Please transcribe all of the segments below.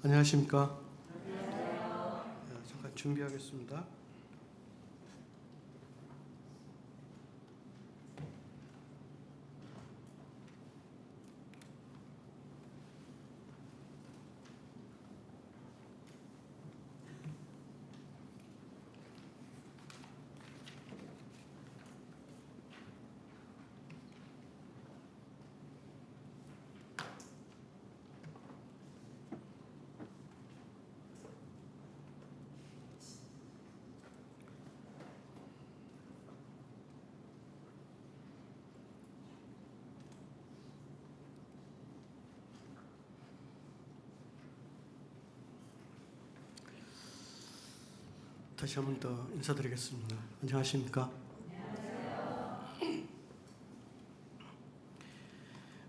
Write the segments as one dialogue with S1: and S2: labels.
S1: 안녕하십니까? 네, 잠깐 준비하겠습니다. 다시 한 번 더 인사드리겠습니다. 안녕하십니까?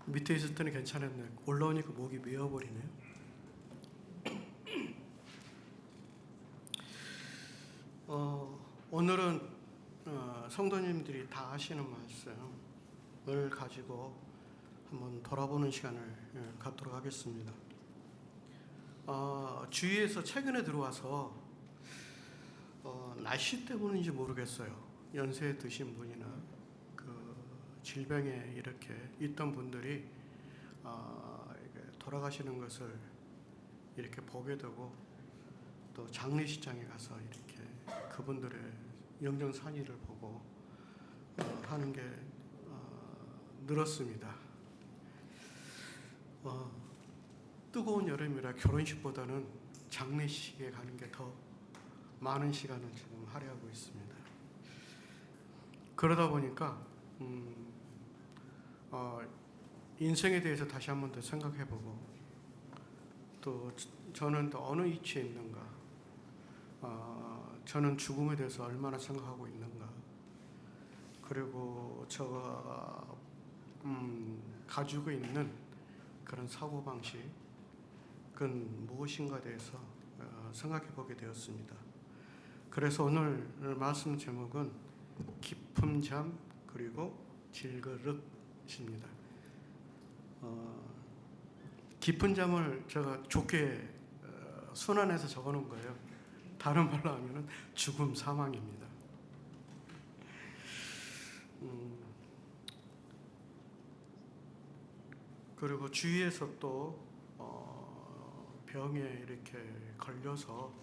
S1: 밑에 있을 때는 괜찮았네. 올라오니까 목이 메어버리네요. 오늘은 성도님들이 다 하시는 말씀을 가지고 한번 돌아보는 시간을 갖도록 하겠습니다. 주위에서 최근에 들어와서 날씨 때문인지 모르겠어요. 연세 드신 분이나 그 질병에 이렇게 있던 분들이 돌아가시는 것을 이렇게 보게 되고 또 장례식장에 가서 이렇게 그분들의 영정사니를 보고 하는 게 늘었습니다. 뜨거운 여름이라 결혼식보다는 장례식에 가는 게 더 많은 시간을 지금 할애하고 있습니다. 그러다 보니까 인생에 대해서 다시 한 번 더 생각해보고 또 저는 또 어느 위치에 있는가, 저는 죽음에 대해서 얼마나 생각하고 있는가, 그리고 제가 가지고 있는 그런 사고방식은 무엇인가에 대해서 생각해보게 되었습니다. 그래서 오늘 말씀 제목은 깊은 잠 그리고 질그릇입니다. 깊은 잠을 제가 좋게 순환해서 적어놓은 거예요. 다른 말로 하면은 죽음 사망입니다. 그리고 주위에서 또 병에 이렇게 걸려서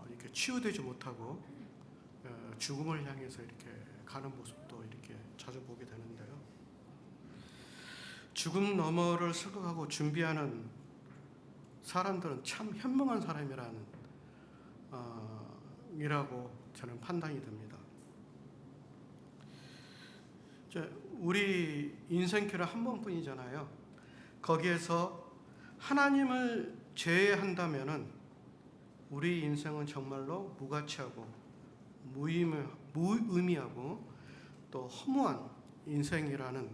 S1: 이렇게 치유되지 못하고 죽음을 향해서 이렇게 가는 모습도 이렇게 자주 보게 되는데요. 죽음 너머를 생각하고 준비하는 사람들은 참 현명한 사람이라는 이라고 저는 판단이 됩니다. 우리 인생길은 한 번뿐이잖아요. 거기에서 하나님을 제외한다면은 우리 인생은 정말로 무가치하고 무의미하고 또 허무한 인생이라는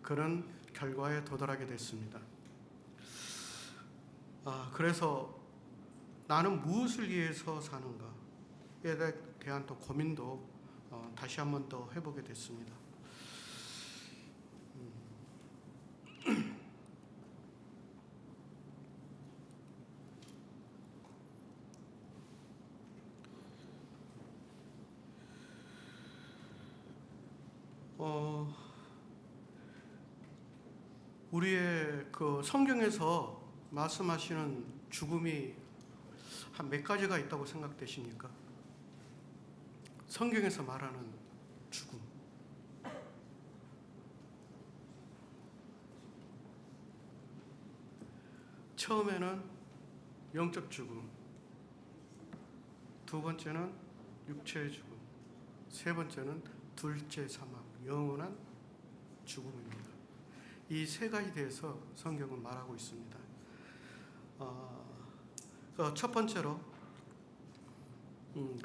S1: 그런 결과에 도달하게 됐습니다. 그래서 나는 무엇을 위해서 사는가에 대한 또 고민도 다시 한 번 더 해보게 됐습니다. 우리의 그 성경에서 말씀하시는 죽음이 한 몇 가지가 있다고 생각되십니까? 성경에서 말하는 죽음. 처음에는 영적 죽음, 두 번째는 육체의 죽음, 세 번째는 둘째 사망, 영원한 죽음입니다. 이 세 가지 대해서 성경은 말하고 있습니다. 첫 번째로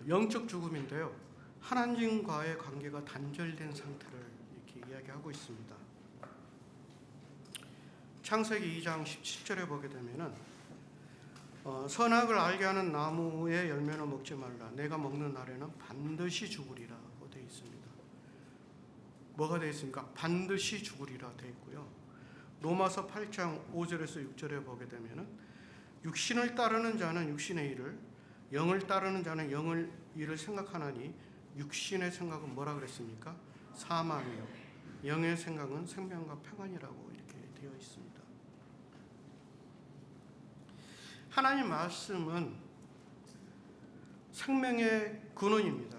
S1: 영적 죽음인데요. 하나님과의 관계가 단절된 상태를 이렇게 이야기하고 있습니다. 창세기 2장 17절에 보게 되면은 선악을 알게 하는 나무의 열매는 먹지 말라. 내가 먹는 날에는 반드시 죽으리라고 되어 있습니다. 뭐가 되어 있습니까? 반드시 죽으리라 되어 있고요. 로마서 8장 5절에서 6절에 보게 되면은 육신을 따르는 자는 육신의 일을, 영을 따르는 자는 영을 일을 생각하나니 육신의 생각은 뭐라 그랬습니까? 사망이요, 영의 생각은 생명과 평안이라고 이렇게 되어 있습니다. 하나님 말씀은 생명의 근원입니다.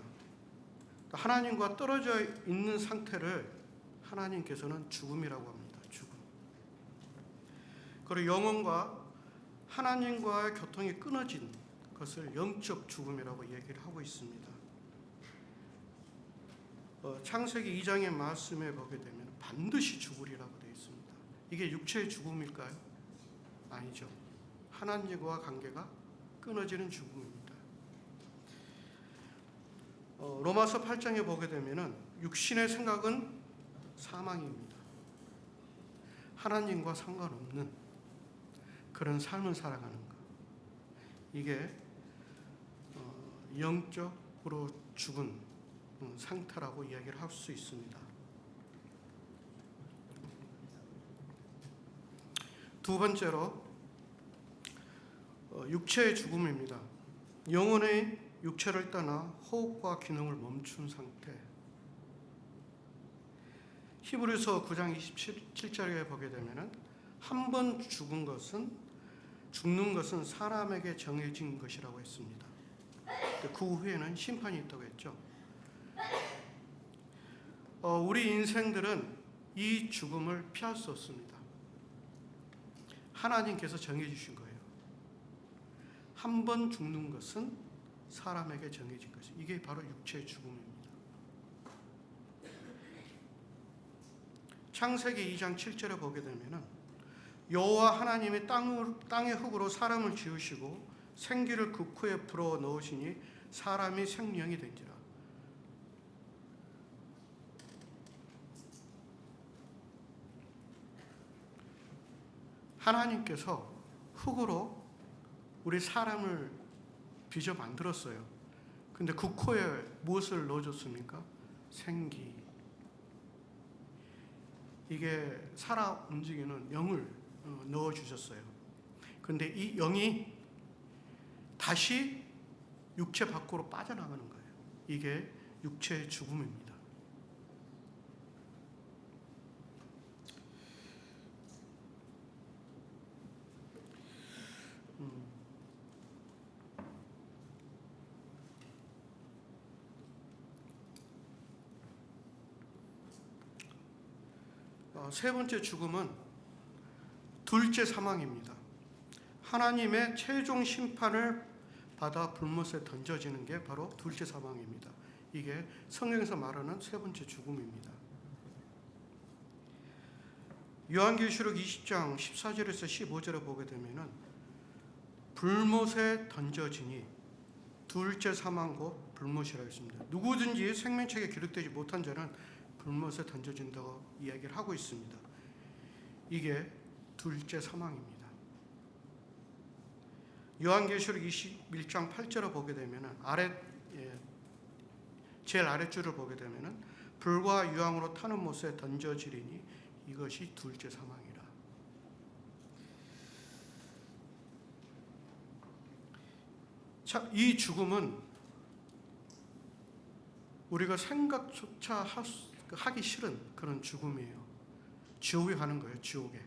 S1: 하나님과 떨어져 있는 상태를 하나님께서는 죽음이라고 합니다. 죽음. 그리고 영혼과 하나님과의 교통이 끊어진 것을 영적 죽음이라고 얘기를 하고 있습니다. 창세기 2장의 말씀에 보게 되면 반드시 죽으리라고 되어 있습니다. 이게 육체의 죽음일까요? 아니죠. 하나님과 관계가 끊어지는 죽음입니다. 로마서 8장에 보게 되면 육신의 생각은 사망입니다. 하나님과 상관없는 그런 삶을 살아가는 것. 이게 영적으로 죽은 상태라고 이야기를 할 수 있습니다. 두 번째로 육체의 죽음입니다. 영혼의 육체를 떠나 호흡과 기능을 멈춘 상태. 히브리서 9장 27절에 보게 되면 한 번 죽는 것은 사람에게 정해진 것이라고 했습니다. 그 후에는 심판이 있다고 했죠. 우리 인생들은 이 죽음을 피할 수 없습니다. 하나님께서 정해주신 거예요. 한 번 죽는 것은 사람에게 정해진 것이. 이게 바로 육체의 죽음입니다. 창세기 2장 7절에 보게 되면은 여호와 하나님이 땅의 흙으로 사람을 지으시고 생기를 그 코에 불어 넣으시니 사람이 생명이 된지라. 하나님께서 흙으로 우리 사람을 빚어 만들었어요. 근데 그 코에 무엇을 넣어줬습니까? 생기. 이게 살아 움직이는 영을 넣어주셨어요. 근데 이 영이 다시 육체 밖으로 빠져나가는 거예요. 이게 육체의 죽음입니다. 세 번째 죽음은 둘째 사망입니다. 하나님의 최종 심판을 받아 불못에 던져지는 게 바로 둘째 사망입니다. 이게 성경에서 말하는 세 번째 죽음입니다. 요한계시록 20장 14절에서 15절에 보게 되면은 불못에 던져지니 둘째 사망 곧 불못이라고 했습니다. 누구든지 생명책에 기록되지 못한 자는 불못에 던져진다고 이야기를 하고 있습니다. 이게 둘째 사망입니다. 요한계시록 21장 8절을 보게 되면 제일 아랫줄을 보게 되면 불과 유황으로 타는 못에 던져지리니 이것이 둘째 사망이라. 자, 이 죽음은 우리가 생각조차 하기 싫은 그런 죽음이에요. 지옥에 가는 거예요. 지옥에.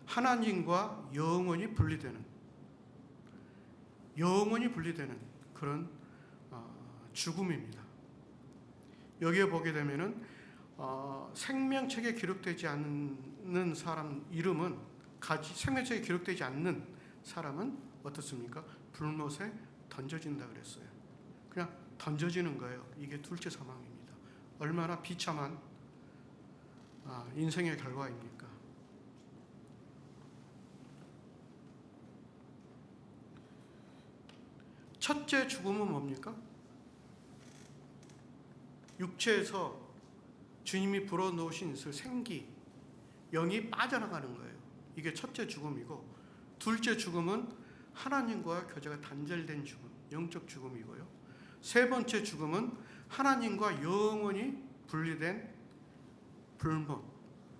S1: 하나님과 영원히 분리되는 그런 죽음입니다. 여기에 보게 되면은 생명책에 기록되지 않는 사람 이름은 생명책에 기록되지 않는 사람은 어떻습니까? 불못에 던져진다 그랬어요. 그냥 던져지는 거예요. 이게 둘째 사망입니다. 얼마나 비참한 인생의 결과입니까? 첫째 죽음은 뭡니까? 육체에서 주님이 불어넣으신 그 생기, 영이 빠져나가는 거예요. 이게 첫째 죽음이고, 둘째 죽음은 하나님과 교제가 단절된 죽음, 영적 죽음이고요. 세 번째 죽음은 하나님과 영원히 분리된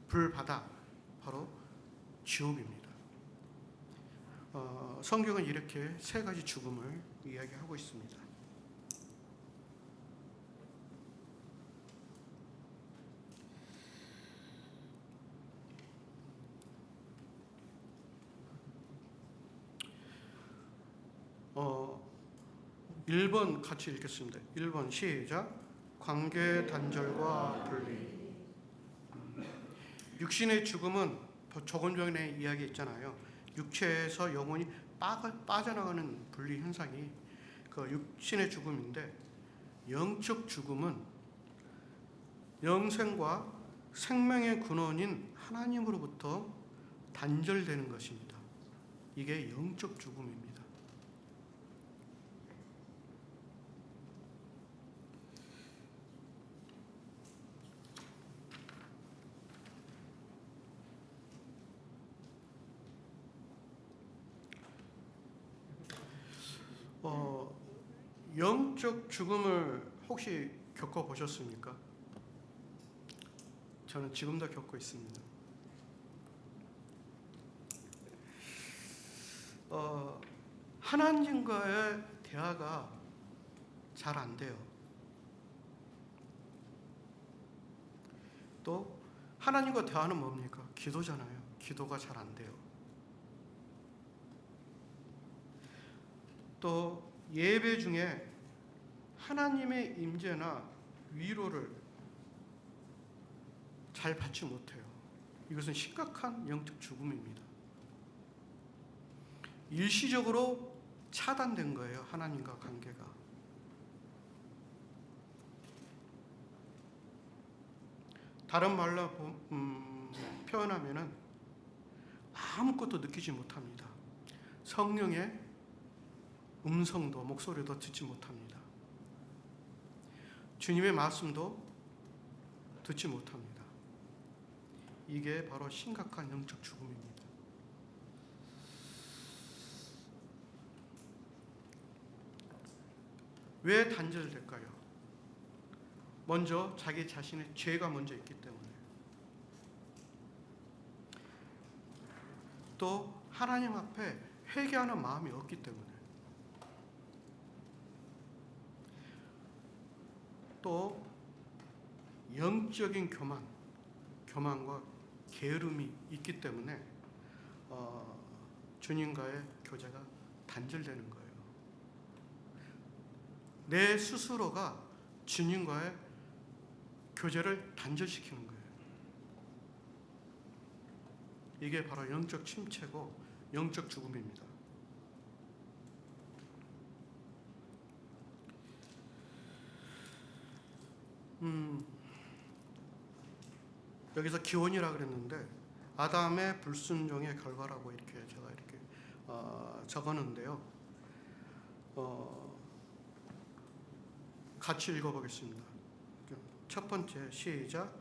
S1: 불바다, 바로 지옥입니다. 성경은 이렇게 세 가지 죽음을 이야기하고 있습니다. 어, 1번 같이 읽겠습니다. 1번 시작. 관계 단절과 분리. 육신의 죽음은 조금 전에 이야기했잖아요. 육체에서 영혼이 빠져나가는 분리 현상이 그 육신의 죽음인데, 영적 죽음은 영생과 생명의 근원인 하나님으로부터 단절되는 것입니다. 이게 영적 죽음입니다. 영적 죽음을 혹시 겪어보셨습니까? 저는 지금도 겪고 있습니다. 하나님과의 대화가 잘 안 돼요. 또 하나님과 대화는 뭡니까? 기도잖아요. 기도가 잘 안 돼요. 또 예배 중에 하나님의 임재나 위로를 잘 받지 못해요. 이것은 심각한 영적 죽음입니다. 일시적으로 차단된 거예요. 하나님과 관계가. 다른 말로 표현하면은 아무것도 느끼지 못합니다. 성령의 음성도 목소리도 듣지 못합니다. 주님의 말씀도 듣지 못합니다. 이게 바로 심각한 영적 죽음입니다. 왜 단절될까요? 먼저 자기 자신의 죄가 먼저 있기 때문에, 또 하나님 앞에 회개하는 마음이 없기 때문에, 또 영적인 교만과 게으름이 있기 때문에 주님과의 교제가 단절되는 거예요. 내 스스로가 주님과의 교제를 단절시키는 거예요. 이게 바로 영적 침체고 영적 죽음입니다. 여기서 기원이라 그랬는데 아담의 불순종의 결과라고 이렇게 제가 이렇게 적었는데요. 같이 읽어보겠습니다. 첫 번째 시작.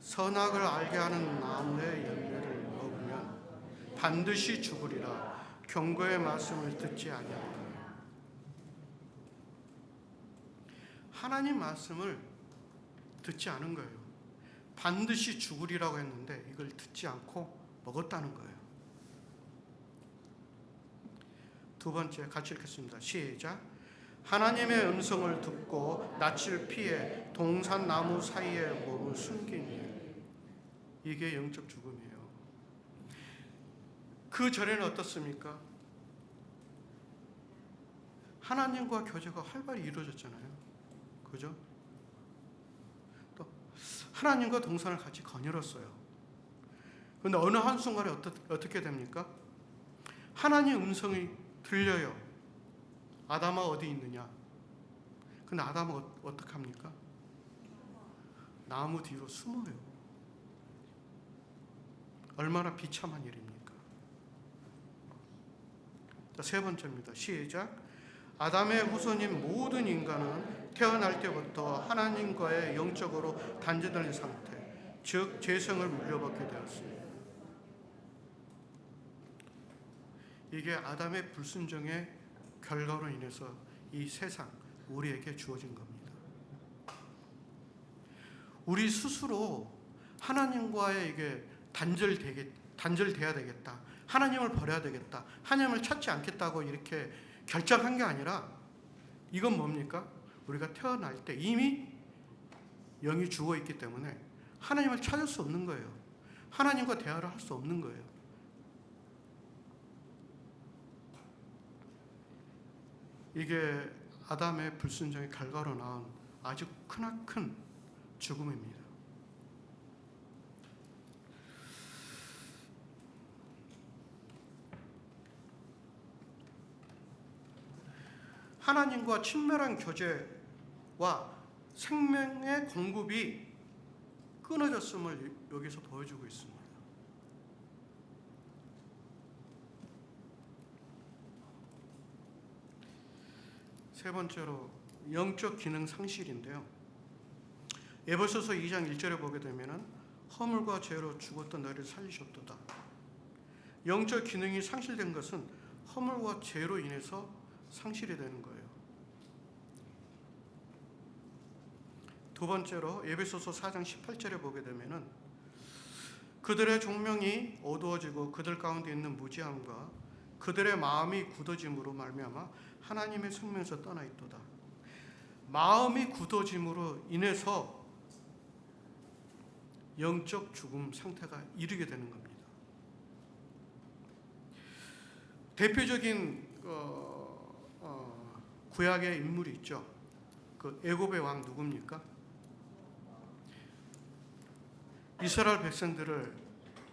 S1: 선악을 알게 하는 나무의 열매를 먹으면 반드시 죽으리라. 경고의 말씀을 듣지 아니하리라. 하나님 말씀을 듣지 않은 거예요. 반드시 죽으리라고 했는데 이걸 듣지 않고 먹었다는 거예요. 두 번째 같이 읽겠습니다. 시작. 하나님의 음성을 듣고 낯을 피해 동산나무 사이에 몸을 숨긴 일. 이게 영적 죽음이에요. 그 전에는 어떻습니까? 하나님과 교제가 활발히 이루어졌잖아요. 그죠? 또 하나님과 동산을 같이 거닐었어요. 그런데 어느 한순간에 어떻게 됩니까? 하나님의 음성이 들려요. 아담아 어디 있느냐? 근데 아담은 어떻게 합니까? 나무 뒤로 숨어요. 얼마나 비참한 일입니까? 자, 세 번째입니다. 시작. 아담의 후손인 모든 인간은 태어날 때부터 하나님과의 영적으로 단절된 상태, 즉 죄성을 물려받게 되었습니다. 이게 아담의 불순종의 결과로 인해서 이 세상 우리에게 주어진 겁니다. 우리 스스로 하나님과의 이게 단절돼야 되겠다. 하나님을 버려야 되겠다. 하나님을 찾지 않겠다고 이렇게 결정한 게 아니라 이건 뭡니까? 우리가 태어날 때 이미 영이 죽어 있기 때문에 하나님을 찾을 수 없는 거예요. 하나님과 대화를 할 수 없는 거예요. 이게 아담의 불순종의 결과로 나온 아주 크나큰 죽음입니다. 하나님과 친밀한 교제와 생명의 공급이 끊어졌음을 여기서 보여주고 있습니다. 세 번째로 영적 기능 상실인데요. 에베소서 2장 1절에 보게 되면은 허물과 죄로 죽었던 너희를 살리셨도다. 영적 기능이 상실된 것은 허물과 죄로 인해서 상실이 되는 거예요. 두 번째로 에베소서 4장 18절에 보게 되면은 그들의 종명이 어두워지고 그들 가운데 있는 무지함과 그들의 마음이 굳어짐으로 말미암아 하나님의 생명에서 떠나 있도다. 마음이 굳어짐으로 인해서 영적 죽음 상태가 이르게 되는 겁니다. 대표적인 구약의 인물이 있죠. 그 애굽의 왕 누굽니까? 이스라엘 백성들을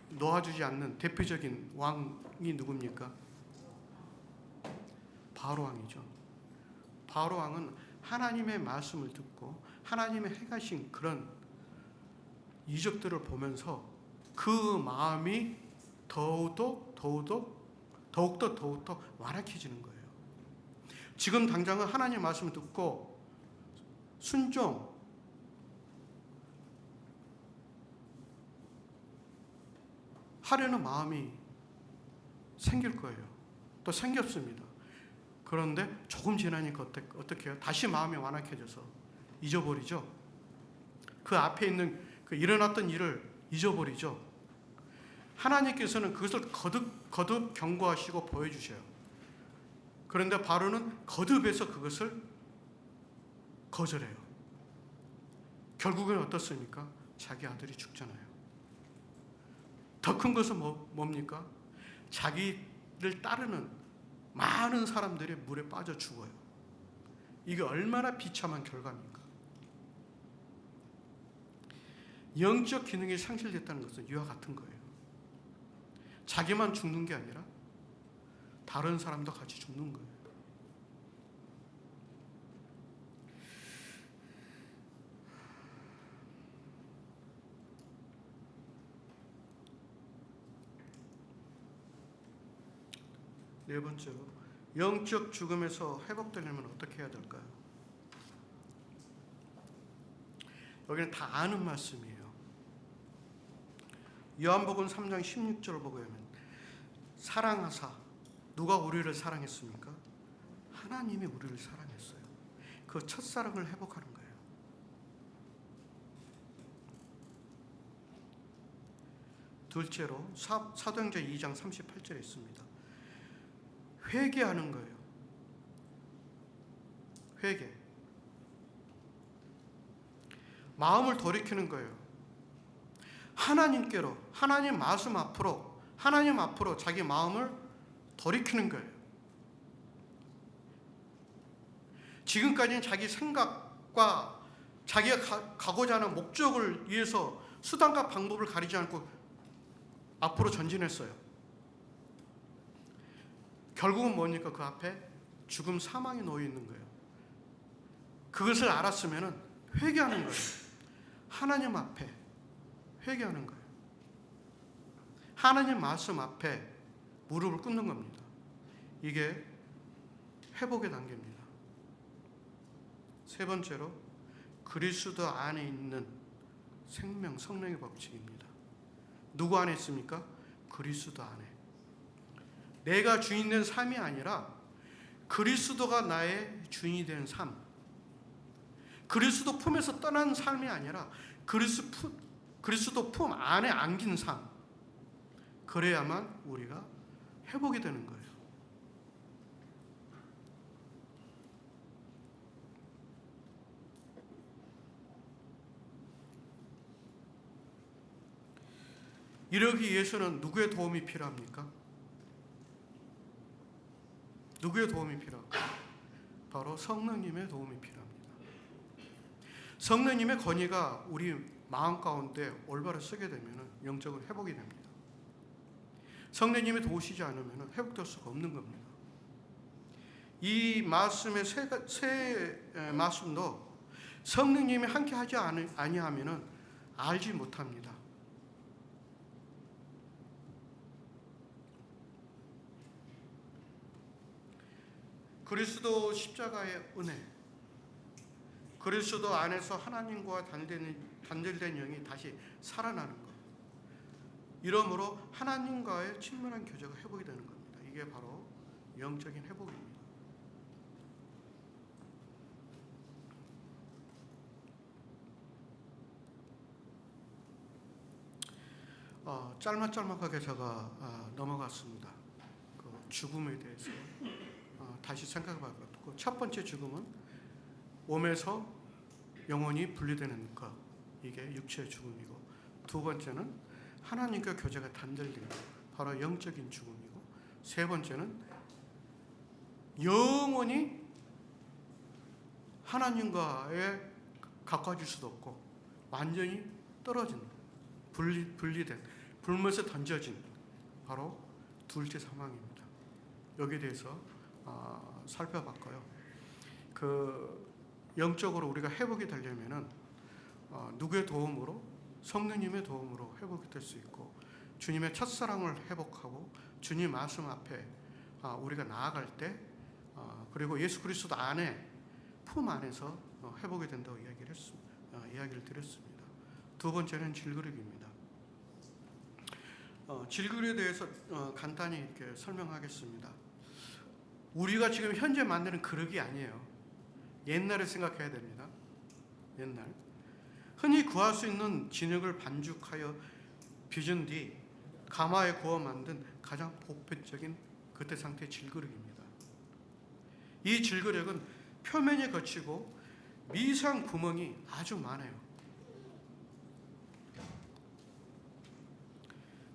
S1: 놓아주지 않는 대표적인 왕이 누굽니까? 바로 왕이죠. 바로 왕은 하나님의 말씀을 듣고 하나님의 행하신 그런 이적들을 보면서 그 마음이 더욱더 완악해지는 거예요. 지금 당장은 하나님 말씀을 듣고 순종, 하려는 마음이 생길 거예요. 또 생겼습니다. 그런데 조금 지나니까 어떻게 해요? 다시 마음이 완악해져서 잊어버리죠. 그 앞에 있는 그 일어났던 일을 잊어버리죠. 하나님께서는 그것을 거듭 경고하시고 보여주셔요. 그런데 바로는 거듭해서 그것을 거절해요. 결국엔 어떻습니까? 자기 아들이 죽잖아요. 더 큰 것은 뭡니까? 자기를 따르는 많은 사람들이 물에 빠져 죽어요. 이게 얼마나 비참한 결과입니까? 영적 기능이 상실됐다는 것은 이와 같은 거예요. 자기만 죽는 게 아니라 다른 사람도 같이 죽는 거예요. 네 번째로 영적 죽음에서 회복되려면 어떻게 해야 될까요? 여기는 다 아는 말씀이에요. 요한복음 3장 16절을 보게 되면 사랑하사, 누가 우리를 사랑했습니까? 하나님이 우리를 사랑했어요. 그 첫사랑을 회복하는 거예요. 둘째로 사도행전 2장 38절에 있습니다. 회개하는 거예요. 회개. 마음을 돌이키는 거예요. 하나님께로, 하나님 말씀 앞으로, 하나님 앞으로 자기 마음을 돌이키는 거예요. 지금까지는 자기 생각과 자기가 가고자 하는 목적을 위해서 수단과 방법을 가리지 않고 앞으로 전진했어요. 결국은 뭡니까? 그 앞에 죽음, 사망이 놓여 있는 거예요. 그것을 알았으면 회개하는 거예요. 하나님 앞에 회개하는 거예요. 하나님 말씀 앞에 무릎을 꿇는 겁니다. 이게 회복의 단계입니다. 세 번째로 그리스도 안에 있는 생명, 성령의 법칙입니다. 누구 안에 있습니까? 그리스도 안에. 내가 주인 된 삶이 아니라 그리스도가 나의 주인이 된 삶. 그리스도 품에서 떠난 삶이 아니라 그리스도 품 안에 안긴 삶. 그래야만 우리가 회복이 되는 거예요. 이러기 위해서는 누구의 도움이 필요합니까? 누구의 도움이 필요할까요? 바로 성령님의 도움이 필요합니다. 성령님의 권위가 우리 마음 가운데 올바로 쓰게 되면 영적으로 회복이 됩니다. 성령님이 도우시지 않으면 회복될 수가 없는 겁니다. 이 말씀의 세 말씀도 성령님이 함께 하지 아니하면 알지 못합니다. 그리스도 십자가의 은혜, 그리스도 안에서 하나님과 단절된 영이 다시 살아나는 것, 이러므로 하나님과의 친밀한 교제가 회복이 되는 겁니다. 이게 바로 영적인 회복입니다. 짤막하게 제가 넘어갔습니다. 그 죽음에 대해서 다시 생각해봤고, 첫 번째 죽음은 몸에서 영혼이 분리되는 것, 이게 육체의 죽음이고, 두 번째는 하나님과 교제가 단절된 것, 바로 영적인 죽음이고, 세 번째는 영원히 하나님과의 가까워질 수도 없고 완전히 떨어진, 분리된, 불못에 던져진 바로 둘째 사망입니다. 여기에 대해서 살펴봤고요. 그 영적으로 우리가 회복이 되려면은 누구의 도움으로? 성령님의 도움으로 회복이 될 수 있고, 주님의 첫사랑을 회복하고 주님 말씀 앞에 우리가 나아갈 때, 그리고 예수 그리스도 안에, 품 안에서 회복이 된다고 이야기를 드렸습니다. 두 번째는 질그릇입니다. 질그릇에 대해서 간단히 이렇게 설명하겠습니다. 우리가 지금 현재 만드는 그릇이 아니에요. 옛날을 생각해야 됩니다. 옛날. 흔히 구할 수 있는 진흙을 반죽하여 빚은 뒤 가마에 구워 만든 가장 보편적인 그때 상태의 질그릇입니다. 이 질그릇은 표면이 거치고 미세한 구멍이 아주 많아요.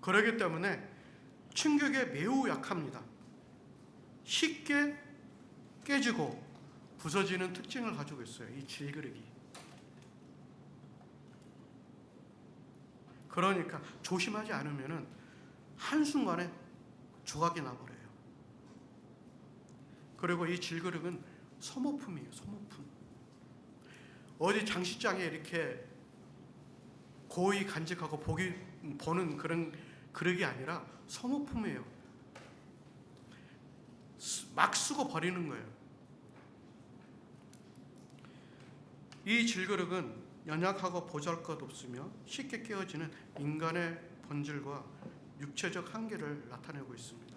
S1: 그렇기 때문에 충격에 매우 약합니다. 쉽게 깨지고 부서지는 특징을 가지고 있어요. 이 질그릇이. 그러니까 조심하지 않으면 한순간에 조각이 나버려요. 그리고 이 질그릇은 소모품이에요. 소모품. 어디 장식장에 이렇게 고이 간직하고 보는 그런 그릇이 아니라 소모품이에요. 막 쓰고 버리는 거예요. 이 질그릇은 연약하고 보잘것없으며 쉽게 깨어지는 인간의 본질과 육체적 한계를 나타내고 있습니다.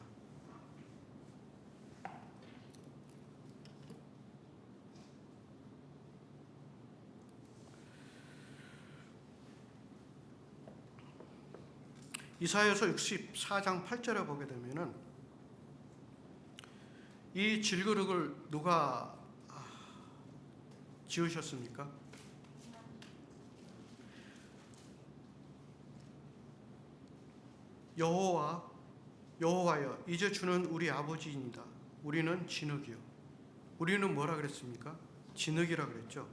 S1: 이사야서 64장 8절에 보게 되면은 이 질그릇을 누가 지으셨습니까? 여호와여, 이제 주는 우리 아버지입니다. 우리는 진흙이요. 우리는 뭐라 그랬습니까? 진흙이라 그랬죠.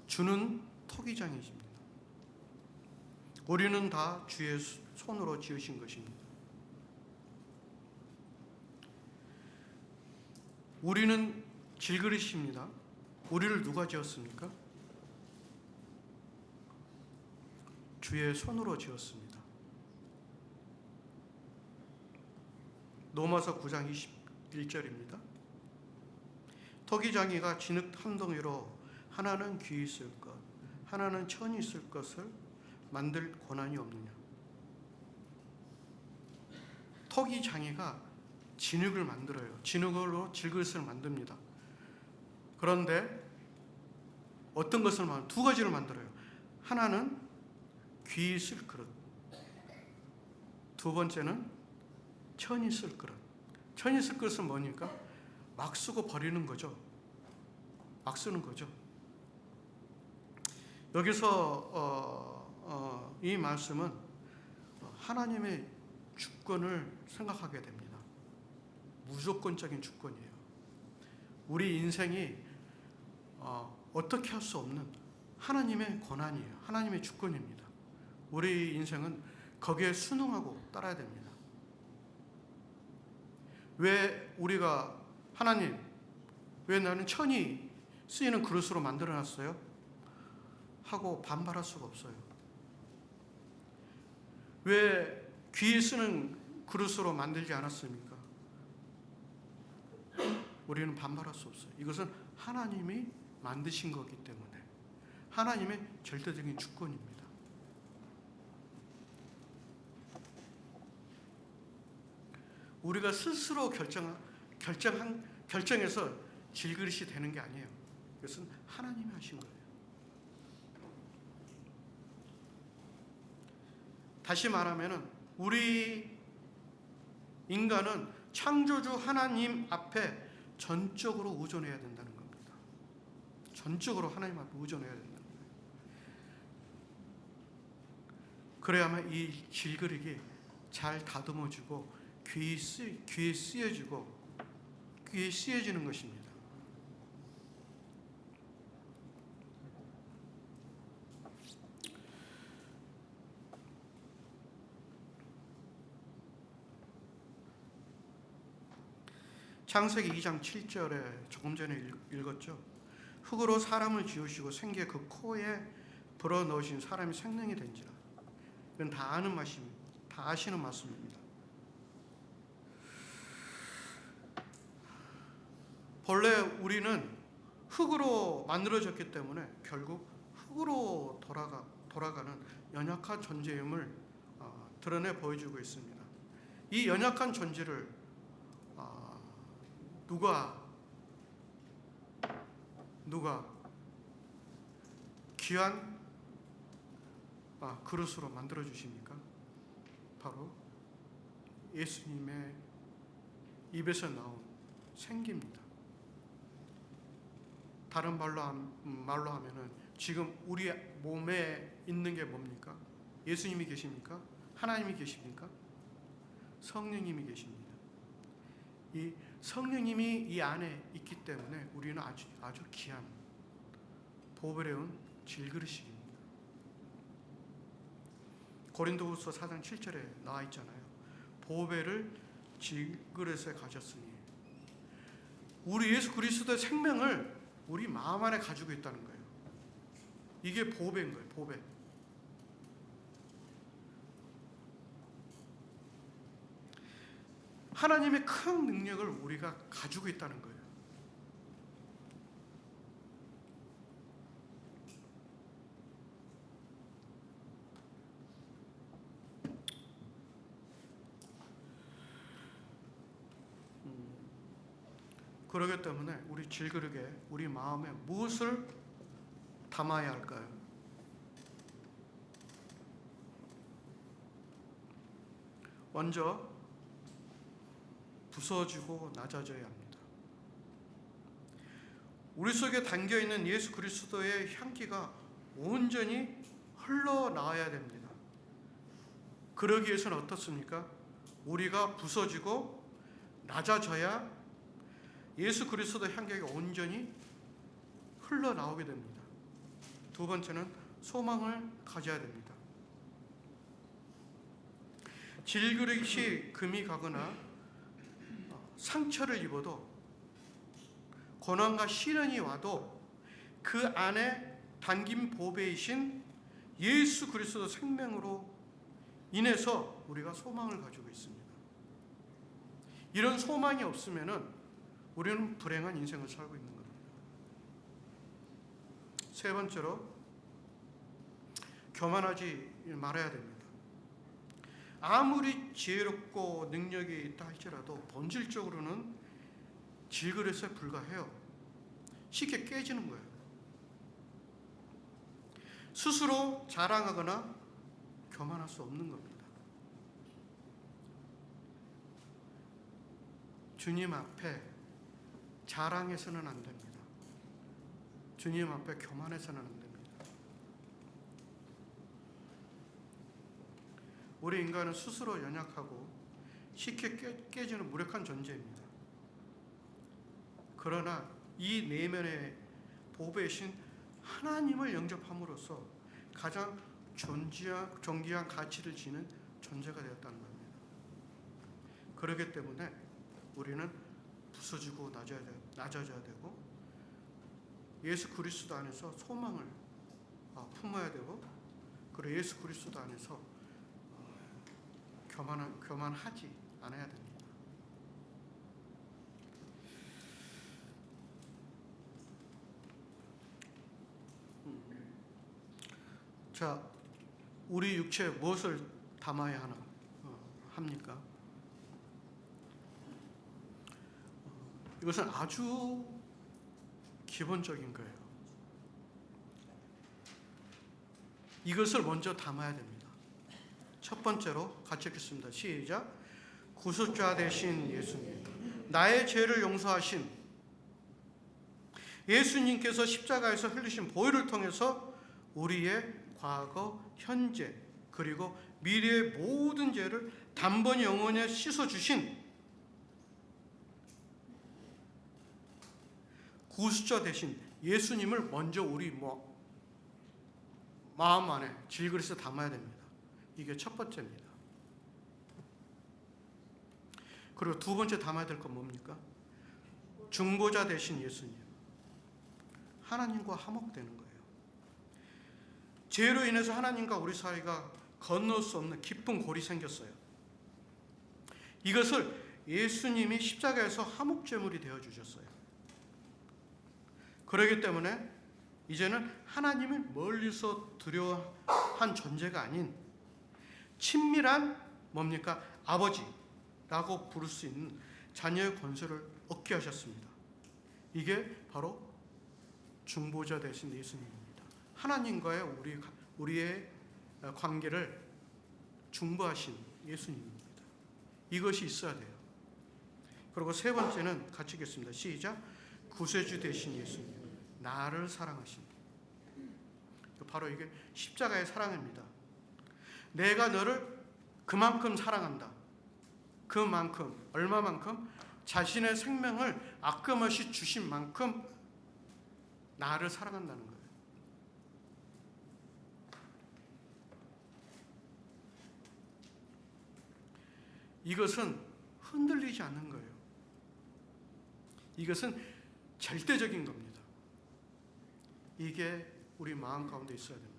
S1: 주는 토기장이십니다. 우리는 다 주의 손으로 지으신 것입니다. 우리는 질그릇입니다. 우리를 누가 지었습니까? 주의 손으로 지었습니다. 로마서 9장 21절입니다. 토기장이가 진흙 한 덩이로 하나는 귀 있을 것, 하나는 천이 있을 것을 만들 권한이 없느냐. 토기장이가 진흙을 만들어요. 진흙으로 질그릇을 만듭니다. 그런데 어떤 것을 두 가지를 만들어요. 하나는 귀 있을 그릇, 두 번째는 천이 쓸 그릇. 천이 쓸 그릇은 뭐니까? 막 쓰고 버리는 거죠. 막 쓰는 거죠. 여기서 이 말씀은 하나님의 주권을 생각하게 됩니다. 무조건적인 주권이에요. 우리 인생이 어떻게 할 수 없는 하나님의 권한이에요. 하나님의 주권입니다. 우리 인생은 거기에 순응하고 따라야 됩니다. 왜 우리가 하나님, 왜 나는 천이 쓰이는 그릇으로 만들어놨어요? 하고 반발할 수가 없어요. 왜 귀에 쓰는 그릇으로 만들지 않았습니까? 우리는 반발할 수 없어요. 이것은 하나님이 만드신 거기 때문에 하나님의 절대적인 주권입니다. 우리가 스스로 결정해서 질그릇이 되는 게 아니에요. 그것은 하나님이 하신 거예요. 다시 말하면 우리 인간은 창조주 하나님 앞에 전적으로 의존해야 된다는 겁니다. 전적으로 하나님 앞에 의존해야 된다는 거예요. 그래야만 이 질그릇이 잘 다듬어지고 귀에 쓰여지는 것입니다. 창세기 2장 7절에 조금 전에 읽었죠. 흙으로 사람을 지으시고 생기에 그 코에 불어넣으신 사람이 생명이 된지라. 이건 다 아는 말씀입니다. 다 아시는 말씀입니다. 본래 우리는 흙으로 만들어졌기 때문에 결국 흙으로 돌아가는 연약한 존재임을 드러내 보여주고 있습니다. 이 연약한 존재를 누가 귀한 그릇으로 만들어 주십니까? 바로 예수님의 입에서 나온 생기입니다. 다른 말로 하면은 지금 우리 몸에 있는 게 뭡니까? 예수님이 계십니까? 하나님이 계십니까? 성령님이 계십니다. 이 성령님이 이 안에 있기 때문에 우리는 아주 귀한 보배로운 질그릇입니다. 고린도후서 4장 7절에 나와 있잖아요. 보배를 질그릇에 가졌으니 우리 예수 그리스도의 생명을 우리 마음 안에 가지고 있다는 거예요. 이게 보배인 거예요. 보배. 하나님의 큰 능력을 우리가 가지고 있다는 거예요. 그러기 때문에 우리 질그릇에 우리 마음에 무엇을 담아야 할까요? 먼저 부서지고 낮아져야 합니다. 우리 속에 담겨있는 예수 그리스도의 향기가 온전히 흘러나와야 됩니다. 그러기 위해서는 어떻습니까? 우리가 부서지고 낮아져야 예수 그리스도의 향기가 온전히 흘러나오게 됩니다. 두 번째는 소망을 가져야 됩니다. 질그릇이 금이 가거나 상처를 입어도 고난과 시련이 와도 그 안에 담긴 보배이신 예수 그리스도 생명으로 인해서 우리가 소망을 가지고 있습니다. 이런 소망이 없으면은 우리는 불행한 인생을 살고 있는 겁니다. 세 번째로 교만하지 말아야 됩니다. 아무리 지혜롭고 능력이 있다 할지라도 본질적으로는 질그릇에 불과해요. 쉽게 깨지는 거예요. 스스로 자랑하거나 교만할 수 없는 겁니다. 주님 앞에 자랑해서는 안 됩니다. 주님 앞에 교만해서는 안 됩니다. 우리 인간은 스스로 연약하고 쉽게 깨지는 무력한 존재입니다. 그러나 이 내면의 보배이신 하나님을 영접함으로써 가장 존귀한 가치를 지닌 존재가 되었다는 겁니다. 그렇기 때문에 우리는 부서지고 낮아져야 되고 예수 그리스도 안에서 소망을 품어야 되고, 그리고 예수 그리스도 안에서 교만하지 않아야 됩니다. 자, 우리 육체에 무엇을 담아야 합니까? 이것은 아주 기본적인 거예요. 이것을 먼저 담아야 됩니다. 첫 번째로 같이 읽겠습니다. 시작. 구속자 되신 예수님, 나의 죄를 용서하신 예수님께서 십자가에서 흘리신 보혈을 통해서 우리의 과거, 현재, 그리고 미래의 모든 죄를 단번에 영원히 씻어주신 구속자 되신 예수님을 먼저 우리 마음 안에 질그릇에 담아야 됩니다. 이게 첫 번째입니다. 그리고 두 번째 담아야 될 건 뭡니까? 중보자 되신 예수님, 하나님과 화목되는 거예요. 죄로 인해서 하나님과 우리 사이가 건널 수 없는 깊은 골이 생겼어요. 이것을 예수님이 십자가에서 화목제물이 되어주셨어요. 그렇기 때문에 이제는 하나님을 멀리서 두려워한 존재가 아닌 친밀한 뭡니까? 아버지라고 부를 수 있는 자녀의 권세를 얻게 하셨습니다. 이게 바로 중보자 되신 예수님입니다. 하나님과의 우리의 관계를 중보하신 예수님입니다. 이것이 있어야 돼요. 그리고 세 번째는 같이 읽겠습니다. 시작. 구세주 되신 예수님, 나를 사랑하신. 바로 이게 십자가의 사랑입니다. 내가 너를 그만큼 사랑한다. 그만큼, 얼마만큼? 자신의 생명을 아낌없이 주신 만큼 나를 사랑한다는 거예요. 이것은 흔들리지 않는 거예요. 이것은 절대적인 겁니다. 이게 우리 마음 가운데 있어야 됩니다.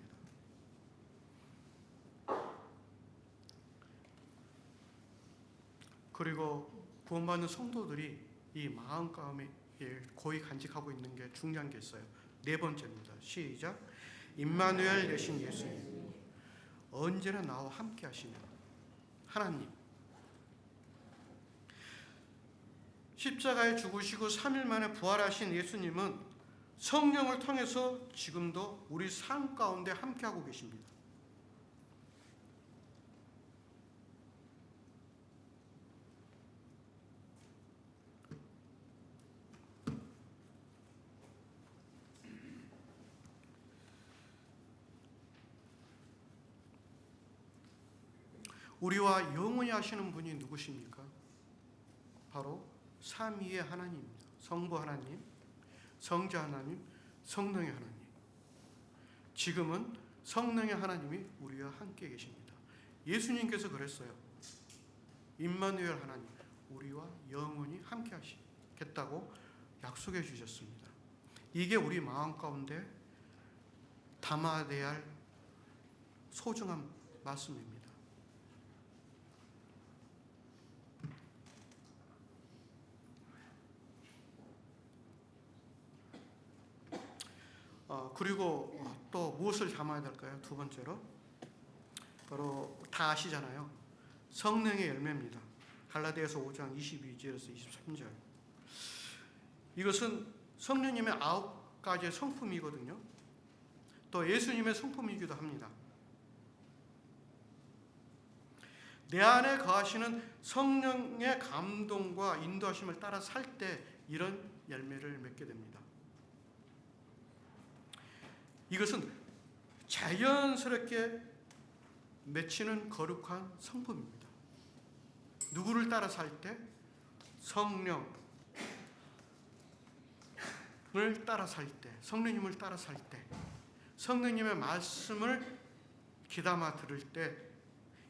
S1: 그리고 구원받는 성도들이 이 마음 가운데 고이 간직하고 있는 게 중요한 게 있어요. 네 번째입니다. 시작. 임마누엘 되신 예수님, 언제나 나와 함께 하시는 하나님. 십자가에 죽으시고 3일 만에 부활하신 예수님은 성령을 통해서 지금도 우리 삶 가운데 함께하고 계십니다. 우리와 영원히 하시는 분이 누구십니까? 바로 삼위의 하나님입니다. 성부 하나님, 성자 하나님, 성령의 하나님. 지금은 성령의 하나님이 우리와 함께 계십니다. 예수님께서 그랬어요. 임마누엘 하나님, 우리와 영원히 함께 하시겠다고 약속해 주셨습니다. 이게 우리 마음 가운데 담아야 할 소중한 말씀입니다. 그리고 또 무엇을 담아야 될까요? 두 번째로 바로 다 아시잖아요. 성령의 열매입니다. 갈라디아서 5장 22절에서 23절. 이것은 성령님의 9가지의 성품이거든요. 또 예수님의 성품이기도 합니다. 내 안에 거하시는 성령의 감동과 인도하심을 따라 살 때 이런 열매를 맺게 됩니다. 이것은 자연스럽게 맺히는 거룩한 성품입니다. 누구를 따라 살 때? 성령을 따라 살 때, 성령님을 따라 살 때, 성령님의 말씀을 귀담아 들을 때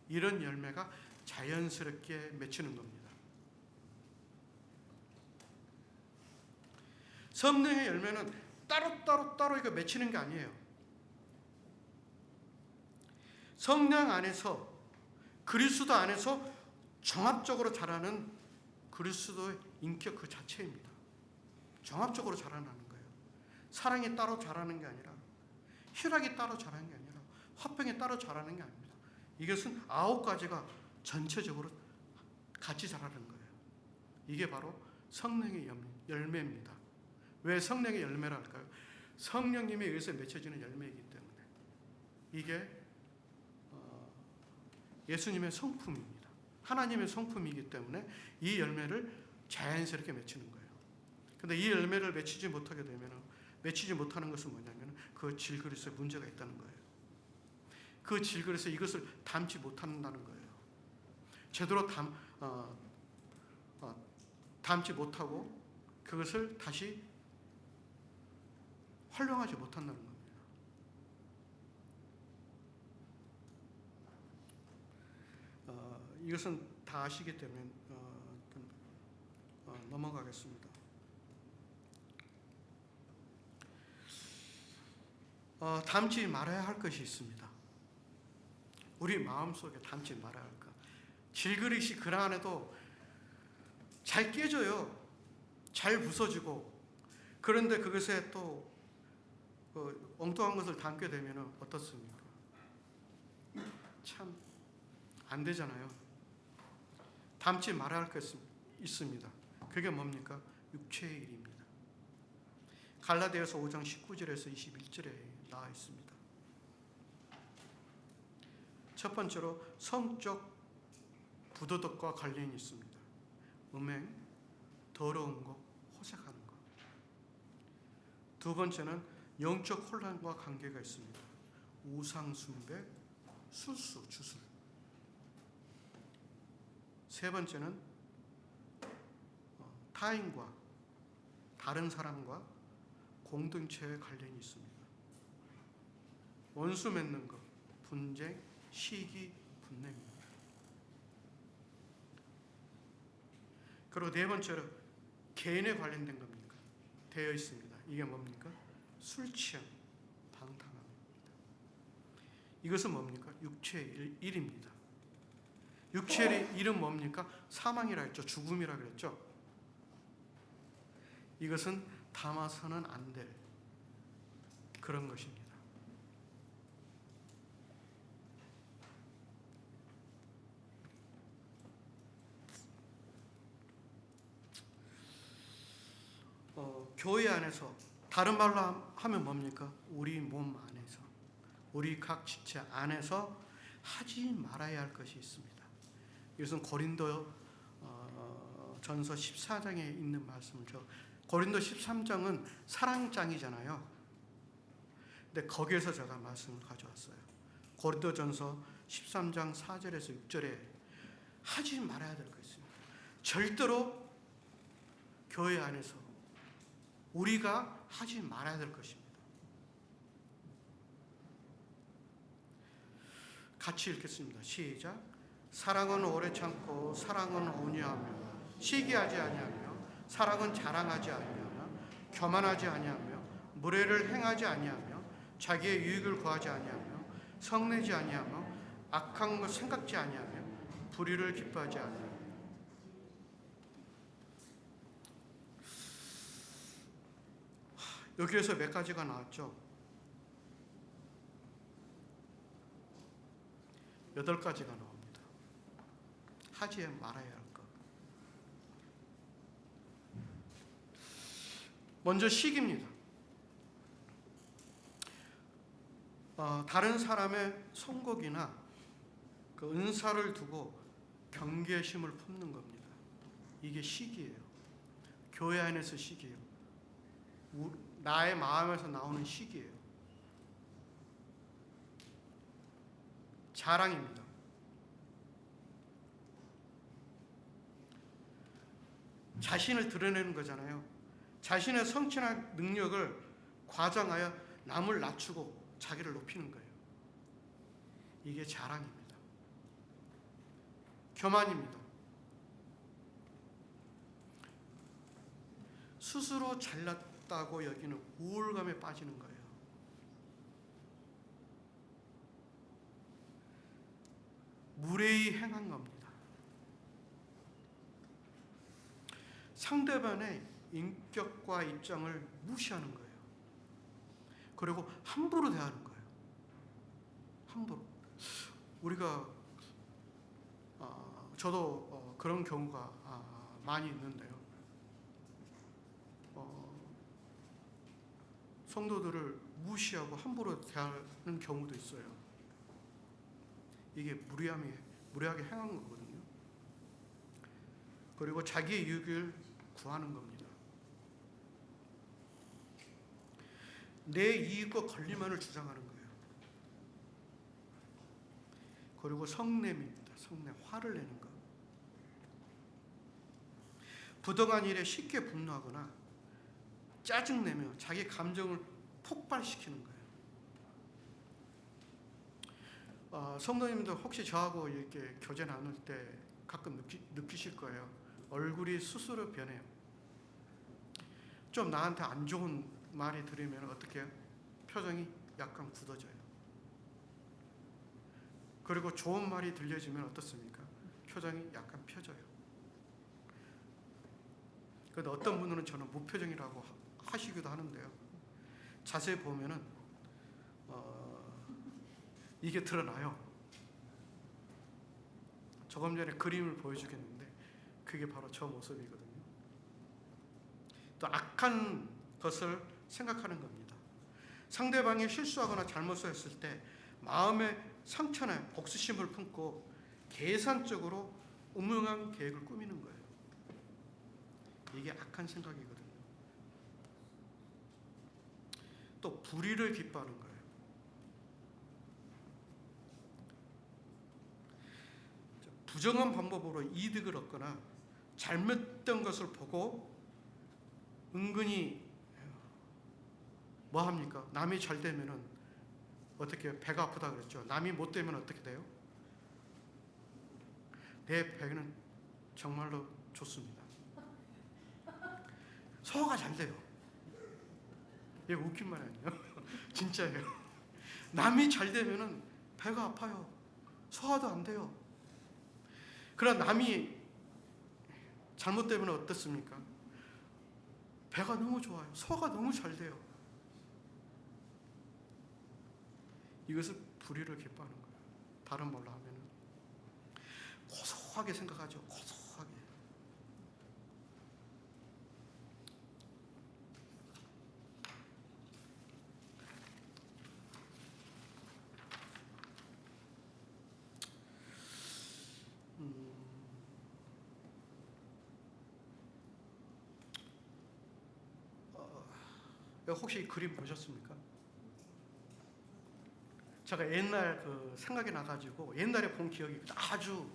S1: 이런 열매가 자연스럽게 맺히는 겁니다. 성령의 열매는 따로 이거 맺히는 게 아니에요. 성령 안에서, 그리스도 안에서 종합적으로 자라는 그리스도의 인격 그 자체입니다. 종합적으로 자라나는 거예요. 사랑이 따로 자라는 게 아니라, 희락이 따로 자라는 게 아니라, 화평이 따로 자라는 게 아닙니다. 이것은 9가지가 전체적으로 같이 자라는 거예요. 이게 바로 성령의 열매입니다. 왜 성령의 열매라 할까요? 성령님에 의해서 맺혀지는 열매이기 때문에. 이게 예수님의 성품입니다. 하나님의 성품이기 때문에 이 열매를 자연스럽게 맺히는 거예요. 그런데 이 열매를 맺히지 못하게 되면, 맺히지 못하는 것은 뭐냐면 그 질그릇에 문제가 있다는 거예요. 그 질그릇에 이것을 담지 못한다는 거예요. 제대로 담지 못하고 그것을 다시 활용하지 못한다는 겁니다. 이것은 다 아시기 때문에 넘어가겠습니다. 담지 말아야 할 것이 있습니다. 우리 마음속에 담지 말아야 할 것. 질그릇이 그 안에도 잘 깨져요. 잘 부서지고. 그런데 그것에 또 엉뚱한 것을 담게 되면 어떻습니까? 참 안 되잖아요. 담지 말아야 할 것이 있습니다. 그게 뭡니까? 육체의 일입니다. 갈라디아서 5장 19절에서 21절에 나와 있습니다. 첫 번째로 성적 부도덕과 관련이 있습니다. 음행, 더러운 것, 호색하는 것. 두 번째는 영적 혼란과 관계가 있습니다. 우상 숭배, 술수, 주술. 세 번째는 타인과 다른 사람과 공동체의 관련이 있습니다. 원수 맺는 것, 분쟁, 시기, 분냄입니다. 그리고 네 번째로 개인에 관련된 겁니까? 되어 있습니다. 이게 뭡니까? 술 취함, 방탕함입니다. 이것은 뭡니까? 육체의 일입니다. 육체의 일은 뭡니까? 사망이라 했죠. 죽음이라 그랬죠. 이것은 담아서는 안 될 그런 것입니다. 교회 안에서, 다른 말로 하면 뭡니까? 우리 몸 안에서, 우리 각 지체 안에서 하지 말아야 할 것이 있습니다. 이것은 고린도 전서 14장에 있는 말씀이죠. 고린도 13장은 사랑장이잖아요. 근데 거기에서 제가 말씀을 가져왔어요. 고린도 전서 13장 4절에서 6절에 하지 말아야 될 것이 있습니다. 절대로 교회 안에서 우리가 하지 말아야 될 것입니다. 같이 읽겠습니다. 시작. 사랑은 오래 참고 사랑은 온유하며 시기하지 아니하며 사랑은 자랑하지 아니하며 교만하지 아니하며 무례를 행하지 아니하며 자기의 유익을 구하지 아니하며 성내지 아니하며 악한 것 생각지 아니하며 불의를 기뻐하지 아니하며. 여기에서 몇 가지가 나왔죠? 8가지가 나옵니다. 하지 말아야 할 것. 먼저 시기입니다. 다른 사람의 선곡이나 그 은사를 두고 경계심을 품는 겁니다. 이게 시기예요. 교회 안에서 시기예요. 나의 마음에서 나오는 시기예요. 자랑입니다. 자신을 드러내는 거잖아요. 자신의 성취나 능력을 과장하여 남을 낮추고 자기를 높이는 거예요. 이게 자랑입니다. 교만입니다. 스스로 잘났다고 여기는 우월감에 빠지는 거예요. 무례히 행한 겁니다. 상대방의 인격과 입장을 무시하는 거예요. 그리고 함부로 대하는 거예요. 함부로. 우리가 저도 그런 경우가 많이 있는데요. 성도들을 무시하고 함부로 대하는 경우도 있어요. 이게 무례하게 행한 거거든요. 그리고 자기의 이익을 구하는 겁니다. 내 이익과 권리만을 주장하는 거예요. 그리고 성냄입니다. 성냄, 화를 내는 것. 부당한 일에 쉽게 분노하거나 짜증내며 자기 감정을 폭발시키는 거예요. 성도님들 혹시 저하고 이렇게 교제 나눌 때 가끔 느끼실 거예요. 얼굴이 스스로 변해요. 좀 나한테 안 좋은 말이 들으면 어떻게 해요? 표정이 약간 굳어져요. 그리고 좋은 말이 들려지면 어떻습니까? 표정이 약간 펴져요. 그런데 어떤 분들은 저는 무표정이라고 하시기도 하는데요. 자세히 보면은 이게 드러나요. 조금 전에 그림을 보여주겠는데 그게 바로 저 모습이거든요. 또 악한 것을 생각하는 겁니다. 상대방이 실수하거나 잘못을 했을 때 마음의 상처나 복수심을 품고 계산적으로 음흉한 계획을 꾸미는 거예요. 이게 악한 생각이거든요. 또 불의를 기뻐하는 거예요. 부정한 방법으로 이득을 얻거나 잘못된 것을 보고 은근히 뭐 합니까? 남이 잘 되면은 어떻게 배가 아프다 그랬죠. 남이 못 되면 어떻게 돼요? 내 배는 정말로 좋습니다. 소화가 잘 돼요. 이게 웃긴 말 아니에요? 진짜예요. 남이 잘 되면은 배가 아파요. 소화도 안 돼요. 그러나 남이 잘못되면 어떻습니까? 배가 너무 좋아요. 소화가 너무 잘 돼요. 이것을 불의를 기뻐하는 거예요. 다른 말로 하면은 고소하게 생각하죠. 고소하게. 혹시 그림 보셨습니까? 제가 옛날 생각이 나가지고 옛날에 본 기억이 아주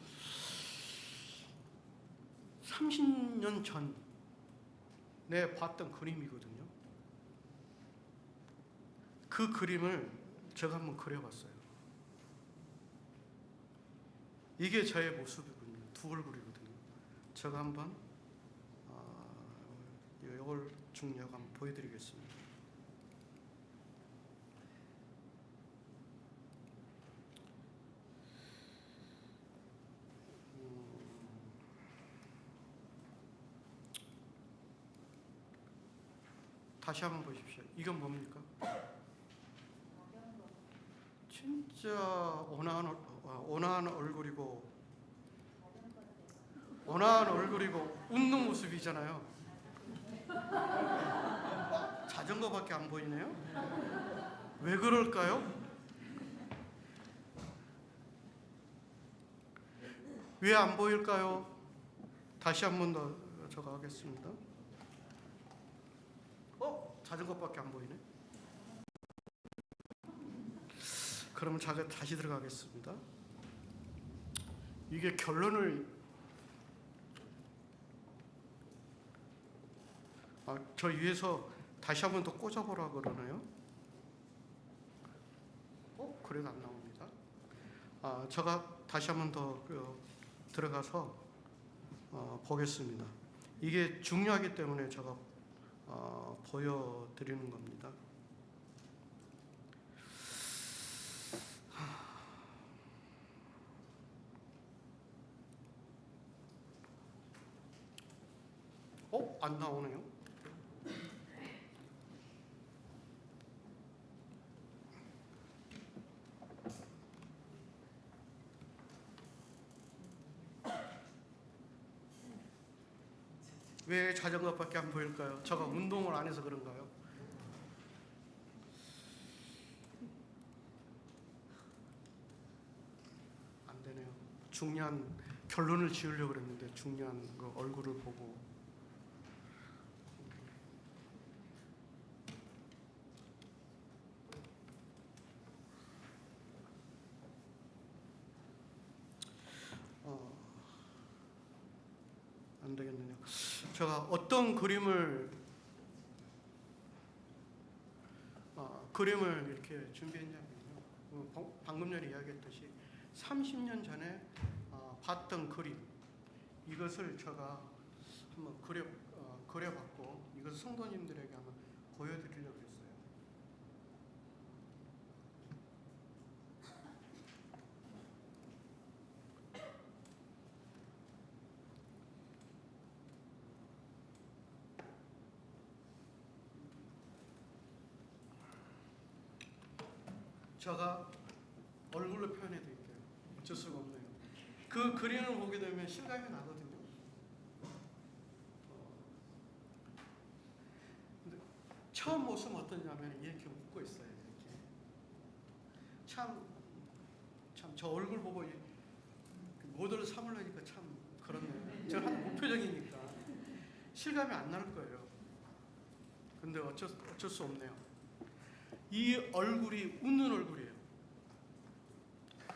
S1: 30년 전에 봤던 그림이거든요. 그 그림을 제가 한번 그려봤어요. 이게 저의 모습이거든요. 두 얼굴이거든요. 제가 한번 이걸 중력 한번 보여드리겠습니다. 다시 한번 보십시오. 이건 뭡니까? 진짜 온화한 얼굴이고 웃는 모습이잖아요. 자전거밖에 안 보이네요. 왜 그럴까요? 왜 안 보일까요? 다시 한 번 더 저거 하겠습니다. 자전거밖에 안 보이네. 그러면 다시 들어가겠습니다. 이게 결론을 저 위에서 다시 한 번 더 꽂아보라 그러나요? 그래도 안 나옵니다. 제가 다시 한 번 더 들어가서 보겠습니다. 이게 중요하기 때문에 제가 보여드리는 겁니다. 안 나오네요. 왜 자전거밖에 안 보일까요? 제가 운동을 안 해서 그런가요? 안 되네요. 중요한 결론을 지으려고 그랬는데 중요한 그 얼굴을 보고 안 되겠네요. 제가 어떤 그림을 이렇게 준비했냐면요. 방금 전에 이야기했듯이 30년 전에 봤던 그림, 이것을 제가 한번 그려봤고 이것을 성도님들에게 한번 보여드리려고 했어요. 제가 얼굴로 표현해 드릴게요. 어쩔 수가 없네요. 그 그림을 보게 되면 실감이 나거든요. 근데 처음 모습은 어떠냐면 이렇게 웃고 있어요. 이렇게 참 저 얼굴 보고 모델을 삼으려니까 참 그렇네요. 제가 하는 무표정이니까 실감이 안 날 거예요. 근데 어쩔 수 없네요. 이 얼굴이 웃는 얼굴이에요.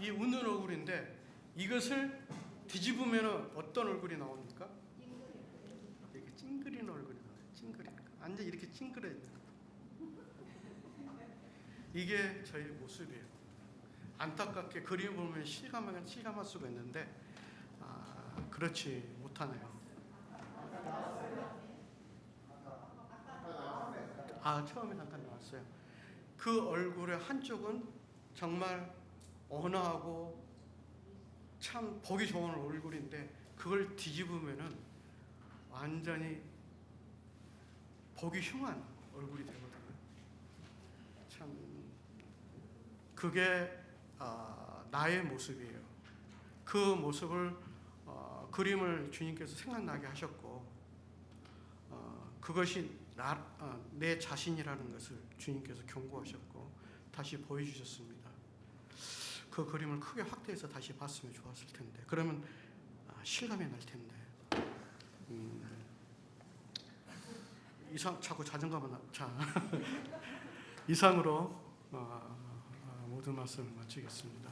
S1: 이 웃는 얼굴인데 이것을 뒤집으면 어떤 얼굴이 나옵니까? 이렇게 찡그리는 얼굴이 나와요. 찡그리는 거. 완전 이렇게 찡그려요. 이게 저희 모습이에요. 안타깝게 그림 보면 실감할 수가 있는데 그렇지 못하네요. 처음에 잠깐 나왔어요. 그 얼굴의 한쪽은 정말 온화하고 참 보기 좋은 얼굴인데 그걸 뒤집으면은 완전히 보기 흉한 얼굴이 되거든요. 참 그게 나의 모습이에요. 그 모습을 그림을 주님께서 생각나게 하셨고 그것이 내 자신이라는 것을 주님께서 경고하셨고 다시 보여주셨습니다. 그 그림을 크게 확대해서 다시 봤으면 좋았을 텐데 그러면 실감이 날 텐데 자꾸 자전거만 이상으로 모든 말씀을 마치겠습니다.